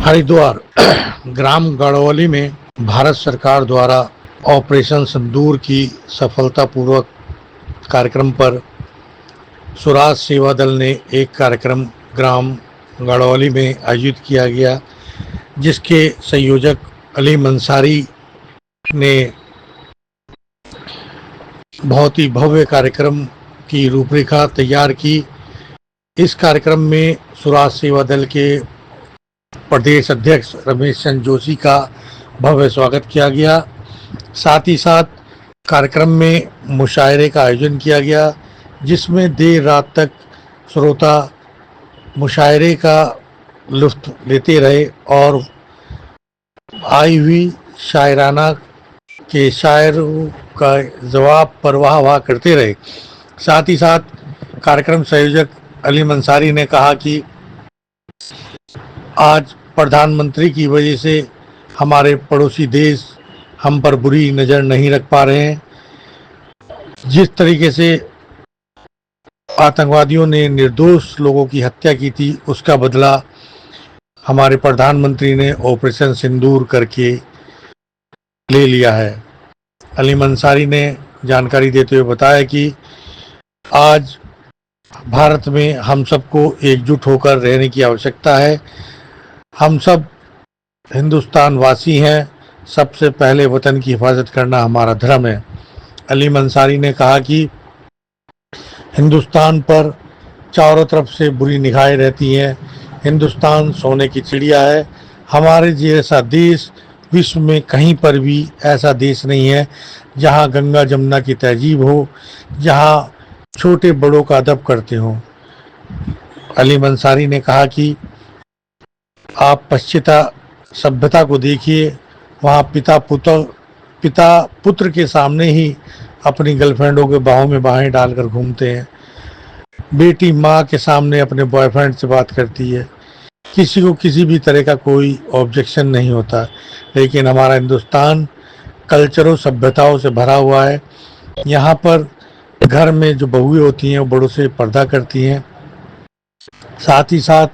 हरिद्वार ग्राम गढ़वाली में भारत सरकार द्वारा ऑपरेशन सिंदूर की सफलतापूर्वक कार्यक्रम पर स्वराज सेवा दल ने एक कार्यक्रम ग्राम गढ़वाली में आयोजित किया गया, जिसके संयोजक अली मंसारी ने बहुत ही भव्य कार्यक्रम की रूपरेखा तैयार की। इस कार्यक्रम में स्वराज सेवा दल के प्रदेश अध्यक्ष रमेश चंद्र जोशी का भव्य स्वागत किया गया। साथ ही साथ कार्यक्रम में मुशायरे का आयोजन किया गया, जिसमें देर रात तक श्रोता मुशायरे का लुत्फ लेते रहे और आई हुई शायराना के शायरों का जवाब पर वाह करते रहे। साथ ही साथ कार्यक्रम संयोजक अली मंसारी ने कहा कि आज प्रधानमंत्री की वजह से हमारे पड़ोसी देश हम पर बुरी नज़र नहीं रख पा रहे हैं। जिस तरीके से आतंकवादियों ने निर्दोष लोगों की हत्या की थी, उसका बदला हमारे प्रधानमंत्री ने ऑपरेशन सिंदूर करके ले लिया है। अली मंसारी ने जानकारी देते हुए बताया कि आज भारत में हम सबको एकजुट होकर रहने की आवश्यकता है। हम सब हिंदुस्तान वासी हैं, सबसे पहले वतन की हिफाजत करना हमारा धर्म है। अली मंसारी ने कहा कि हिंदुस्तान पर चारों तरफ से बुरी निगाहें रहती हैं। हिंदुस्तान सोने की चिड़िया है। हमारे जैसा देश विश्व में कहीं पर भी ऐसा देश नहीं है जहां गंगा जमुना की तहजीब हो, जहां छोटे बड़ों का अदब करते हों। अली मंसारी ने कहा कि आप पश्चिमा सभ्यता को देखिए, वहाँ पिता पुत्र के सामने ही अपनी गर्लफ्रेंडों के बाहों में बाहें डालकर घूमते हैं। बेटी माँ के सामने अपने बॉयफ्रेंड से बात करती है। किसी को किसी भी तरह का कोई ऑब्जेक्शन नहीं होता। लेकिन हमारा हिंदुस्तान कल्चरों सभ्यताओं से भरा हुआ है। यहाँ पर घर में जो बहुएं होती हैं वो बड़ों से पर्दा करती हैं। साथ ही साथ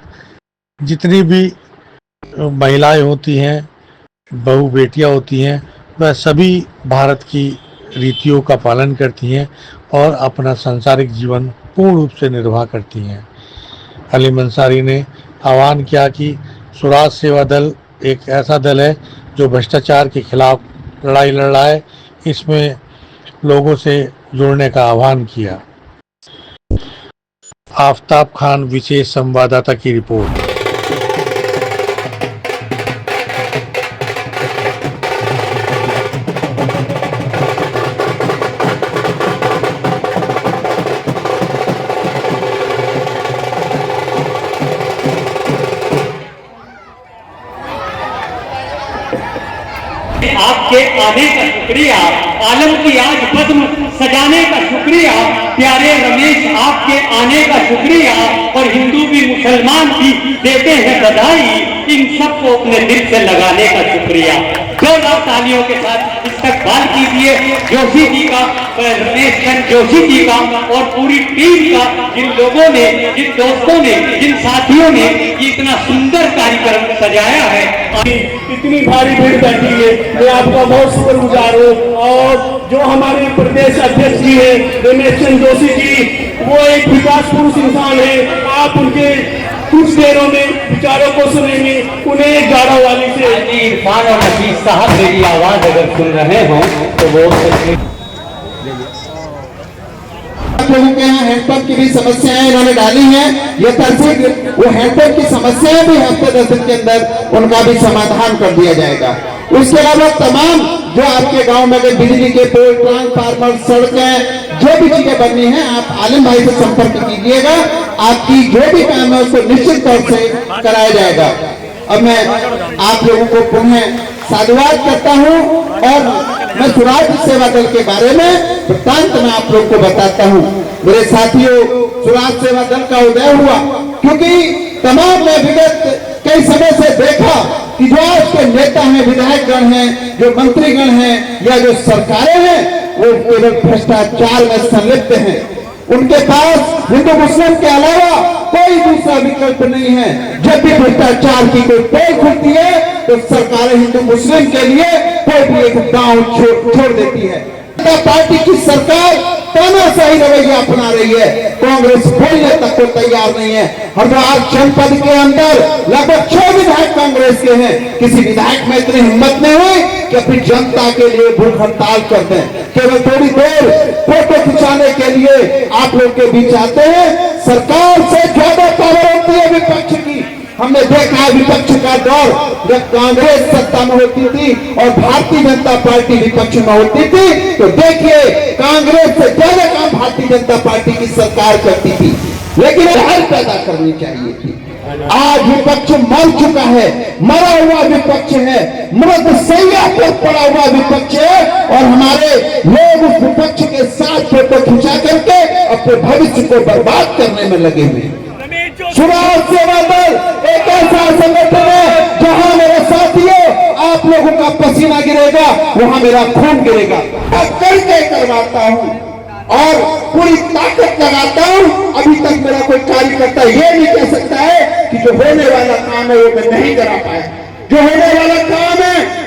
जितनी भी महिलाएं होती हैं, बहू बेटियां होती हैं, वह सभी भारत की रीतियों का पालन करती हैं और अपना सांसारिक जीवन पूर्ण रूप से निर्वाह करती हैं। अली मंसारी ने आह्वान किया कि स्वराज सेवा दल एक ऐसा दल है जो भ्रष्टाचार के खिलाफ लड़ाई लड़ रहा है। इसमें लोगों से जुड़ने का आह्वान किया। आफताब खान, विशेष संवाददाता की रिपोर्ट। आपके आने का शुक्रिया, आलम की आज पद्म सजाने का शुक्रिया, प्यारे रमेश आपके आने का शुक्रिया, और हिंदू भी मुसलमान भी देते हैं बधाई। इन सबको अपने दिल से लगाने का शुक्रिया। 2 लाख तालियों के साथ इस्तकबाल कीजिए जोशी जी का, रमेश चंद्र जोशी जी का और पूरी टीम का, जिन लोगों ने, जिन दोस्तों ने, जिन साथियों ने इतना सुंदर कार्यक्रम सजाया है। इतनी भारी भीड़ बैठी है, मैं आपका बहुत शुक्रगुजार हूँ। और जो हमारे प्रदेश अध्यक्ष जी है रमेश चंद्र जोशी जी, वो एक विकास पुरुष इंसान है। आप उनके कुछ देरों में विचारों को सुनेंगे। उन्हें गाड़ावाली से इरफान और नफीस साहब मेरी आवाज अगर सुन रहे हो तो वो लोगों के यहाँ हैंडपंप की भी समस्याएं इन्होंने डाली हैं। ये तरसीद वो हैंडपंप की समस्याएं भी हफ्ते 10 दिन के अंदर उनका भी समाधान कर दिया जाएगा। उसके अलावा तमाम जो आपके गांव में अगर बिजली के पोल, ट्रांसफार्मर, सड़कें, जो भी चीजें बननी है, आप आलिम भाई से संपर्क कीजिएगा। आपकी जो भी काम है उसको निश्चित तौर से कराया जाएगा। अब मैं आप लोगों को पुनः साधुवाद करता हूँ और मैं स्वराज सेवा दल के बारे में वृत्तांत में आप लोग को बताता हूँ। मेरे साथियों, स्वराज सेवा दल का उदय हुआ क्योंकि तमाम ने विगत कई समय से देखा कि जो आज के नेता हैं, विधायकगण हैं, जो मंत्रीगण हैं या जो सरकारें हैं, वो केवल भ्रष्टाचार में संलिप्त हैं। उनके पास हिंदू मुस्लिम के अलावा कोई दूसरा विकल्प नहीं है। जब भी भ्रष्टाचार की कोई पोल खुलती है तो सरकारें हिंदू मुस्लिम के लिए कोई भी एक गांव छोड़ देती है। पार्टी की सरकार तानाशाही रवैया अपना रही है, कांग्रेस बोलने तक को तैयार नहीं है। हरिद्वार जनपद के अंदर लगभग 6 विधायक कांग्रेस के हैं, किसी विधायक में इतनी हिम्मत नहीं हुई कि अपनी जनता के लिए भूख हड़ताल कर दें। केवल थोड़ी देर फोटो खिंचाने के लिए आप लोग के बीच आते हैं। सरकार से ज्यादा पावर होती है विपक्ष की। हमने देखा विपक्ष का दौर जब कांग्रेस सत्ता में होती थी और भारतीय जनता पार्टी विपक्ष में होती थी, तो देखिए कांग्रेस से ज्यादा काम भारतीय जनता पार्टी की सरकार करती थी, लेकिन लहर पैदा करनी चाहिए थी। आज विपक्ष मर चुका है, मरा हुआ विपक्ष है, मृत सैया पर पड़ा हुआ विपक्ष है और हमारे लोग उस विपक्ष के साथ फोटो खिंचा करके अपने भविष्य को बर्बाद करने में लगे हुए हैं। चुनाव सेवा दल एक ऐसा संगठन है जहां मेरे साथियों आप लोगों का पसीना गिरेगा, वहां मेरा खून गिरेगा। करके करवाता हूं और पूरी ताकत लगाता हूं। अभी तक मेरा कोई कार्यकर्ता ये नहीं कह सकता है कि जो होने वाला काम है वो मैं नहीं करा पाया। जो होने वाला काम है